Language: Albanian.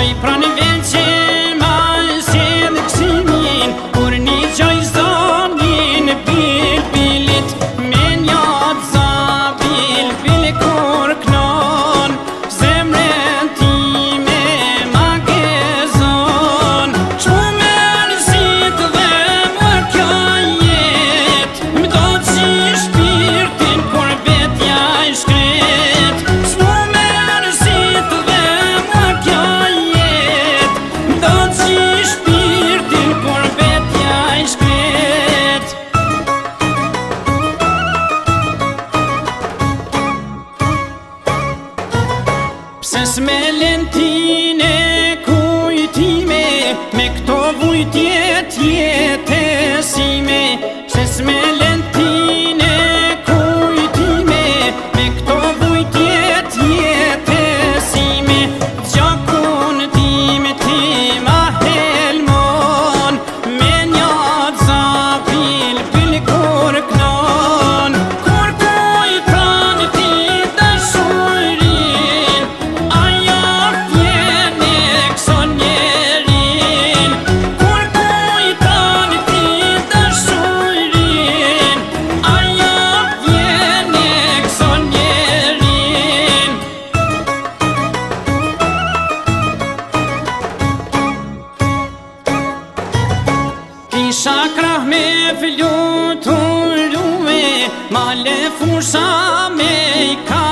Qoj pranë vend që ma sjell gëzimin, kur një gjoj zonin bil bilit, me njat za bil bil kur knon, zemrën time ma gëzon. Qmu mërzit dhe më kjo jet, m'do qi shpirtin kur vetja I shkret. Qmu mërzit dhe më kjo jet, m'do qi shpirtin kur vetja I shkret. Pse s'melen tine kujtime, me këto vujtje tjetesime. Pse s'melen tine kujtime, me këto vujtje tjetesime. Gjakun tim ti ma helmon, me njat za bil bil kur knon. Kur kujton ti dashurin, ajo vjen e këson njerin. Kur kujton ti dashurin, ajo vjen e këson njerin. Kisha krah me fluturume, ma le fusha me I ka